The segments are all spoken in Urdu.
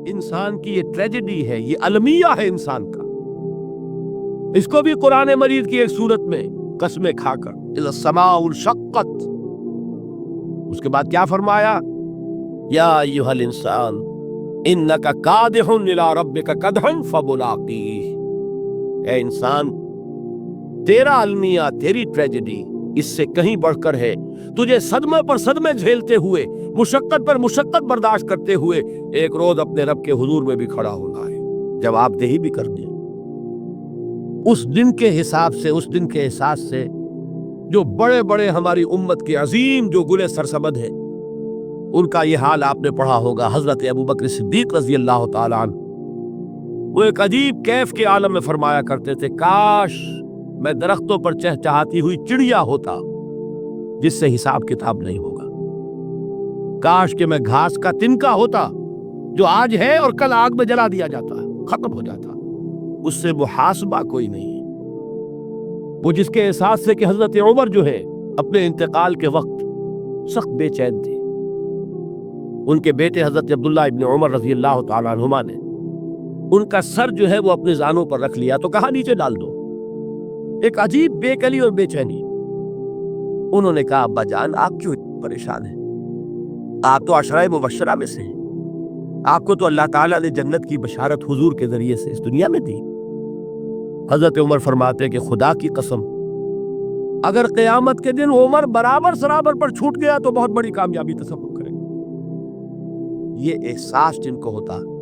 انسان کی یہ ٹریجڈی ہے، یہ المیہ ہے انسان کا۔ اس کو بھی قرآن مجید کی ایک سورت میں قسمیں کھا کر اذا السماء انشقت، اس کے بعد کیا فرمایا؟ یا ایھا الانسان انک کادح الی ربک کدحا فملاقیہ، اے انسان تیرا المیہ، تیری ٹریجڈی اس سے کہیں بڑھ کر ہے، تجھے صدمے پر صدمے جھیلتے ہوئے، مشقت پر مشقت برداشت کرتے ہوئے ایک روز اپنے رب کے حضور میں بھی کھڑا ہونا ہے، جواب دہی بھی کرنی ہے۔ اس دن کے حساب سے، اس دن کے احساس سے جو بڑے بڑے ہماری امت کے عظیم جو گلے سرسبد ہیں، ان کا یہ حال آپ نے پڑھا ہوگا۔ حضرت ابوبکر صدیق رضی اللہ تعالیٰ عنہ وہ ایک عجیب کیف کے عالم میں فرمایا کرتے تھے، کاش میں درختوں پر چہچہاتی ہوئی چڑیا ہوتا جس سے حساب کتاب نہیں ہوگا، کاش کہ میں گھاس کا تنکا ہوتا جو آج ہے اور کل آگ میں جلا دیا جاتا، ختم ہو جاتا، اس سے محاسبہ کوئی نہیں۔ وہ جس کے احساس سے کہ حضرت عمر جو ہے اپنے انتقال کے وقت سخت بے چین تھے، ان کے بیٹے حضرت عبداللہ ابن عمر رضی اللہ تعالیٰ عنہما نے ان کا سر جو ہے وہ اپنے زانوں پر رکھ لیا تو کہا نیچے ڈال دو۔ ایک عجیب بے کلی اور بے چینی۔ انہوں نے کہا ابا جان آپ کیوں پریشان ہیں؟ آپ تو عشرہ مبشرہ میں سے ہیں، آپ کو تو اللہ تعالیٰ نے جنت کی بشارت حضور کے ذریعے سے اس دنیا میں دی۔ حضرت عمر فرماتے ہیں کہ خدا کی قسم اگر قیامت کے دن عمر برابر سرابر پر چھوٹ گیا تو بہت بڑی کامیابی تصور کرے۔ یہ احساس جن کو ہوتا ہے،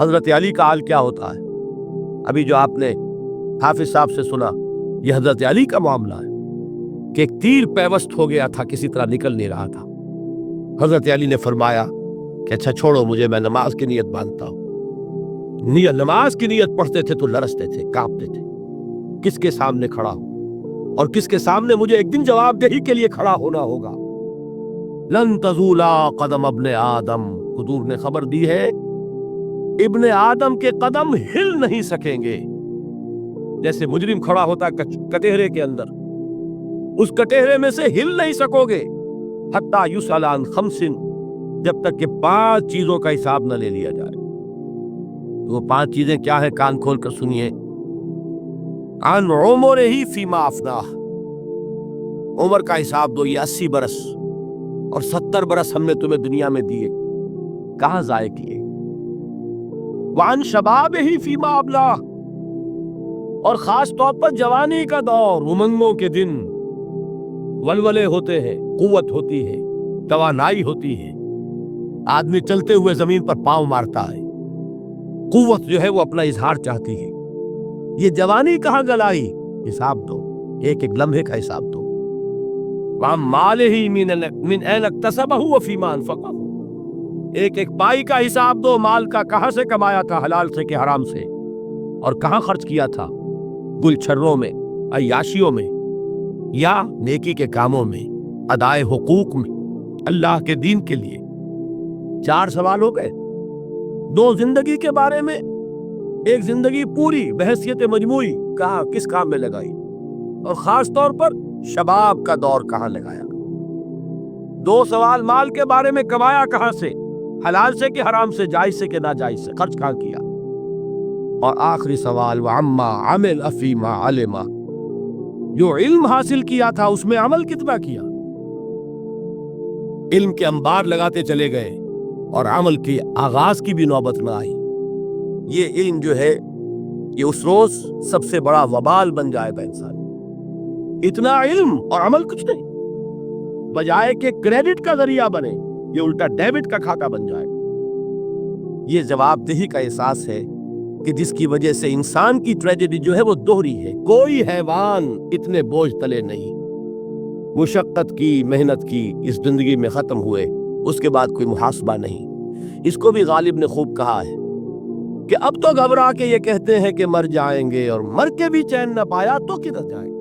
حضرت علی کا حال کیا ہوتا ہے؟ ابھی جو آپ نے حافظ صاحب سے سنا، یہ حضرت علی کا معاملہ ہے کہ ایک تیر پیوست ہو گیا تھا، کسی طرح نکل نہیں رہا تھا۔ حضرت علی نے فرمایا کہ اچھا چھوڑو مجھے، میں نماز کی نیت باندھتا ہوں۔ نماز کی نیت پڑھتے تھے تو لرزتے تھے، کانپتے تھے، کس کے سامنے کھڑا ہوں اور کس کے سامنے مجھے ایک دن جواب دہی کے لیے کھڑا ہونا ہوگا۔ لن تزولا قدم ابن آدم، حضور نے خبر دی ہے ابن آدم کے قدم ہل نہیں سکیں گے۔ جیسے مجرم کھڑا ہوتا کٹہرے کے اندر، اس کٹہرے میں سے ہل نہیں سکو گے حتی یسأل عن خمس، جب تک کہ 5 چیزوں کا حساب نہ لے لیا جائے۔ وہ 5 چیزیں کیا ہے؟ کان کھول کر سنیے۔ عن عمرہ فیما افناہ، عمر کا حساب دو، یہ 80 برس اور 70 برس ہم نے تمہیں دنیا میں دیے، کہاں ضائع کیے؟ وعن شبابہ فیما ابلاہ، اور خاص طور پر جوانی کا دور، امنگوں کے دن، ولولے ہوتے ہیں، قوت ہوتی ہے، توانائی ہوتی ہے، آدمی چلتے ہوئے زمین پر پاؤں مارتا ہے، قوت جو ہے وہ اپنا اظہار چاہتی ہے۔ یہ جوانی کہاں گلائی؟ حساب دو، ایک ایک لمحے کا حساب دو۔ وعن مالہ من این اکتسبہ وفیما انفقہ، ایک ایک پائی کا حساب دو، مال کا کہاں سے کمایا تھا، حلال سے کہ حرام سے، اور کہاں خرچ کیا تھا، گل چھروں میں، عیاشیوں میں، یا نیکی کے کاموں میں، ادائے حقوق میں، اللہ کے دین کے لیے۔ 4 سوال ہو گئے۔ 2 زندگی کے بارے میں، ایک زندگی پوری بحیثیت مجموعی کہاں کس کام میں لگائی، اور خاص طور پر شباب کا دور کہاں لگایا۔ 2 سوال مال کے بارے میں، کمایا کہاں سے، حلال سے کہ حرام سے، جائز سے کہ ناجائز سے، خرچ کہاں کیا، اور آخری سوال وعما عمل فیما علم، جو علم حاصل کیا تھا اس میں عمل کتنا کیا۔ علم کے انبار لگاتے چلے گئے اور عمل کے آغاز کی بھی نوبت نہ آئی۔ یہ علم جو ہے یہ اس روز سب سے بڑا وبال بن جائے گا انسان۔ اتنا علم اور عمل کچھ نہیں، بجائے کہ کریڈٹ کا ذریعہ بنے یہ الٹا ڈیبٹ کا کھاتا بن جائے گا۔ یہ جواب دہی کا احساس ہے کہ جس کی وجہ سے انسان کی ٹریجڈی جو ہے وہ دوہری ہے۔ کوئی حیوان اتنے بوجھ تلے نہیں، مشقت کی، محنت کی، اس زندگی میں ختم ہوئے، اس کے بعد کوئی محاسبہ نہیں۔ اس کو بھی غالب نے خوب کہا ہے کہ اب تو گھبرا کے یہ کہتے ہیں کہ مر جائیں گے، اور مر کے بھی چین نہ پایا تو کدھر جائیں گے۔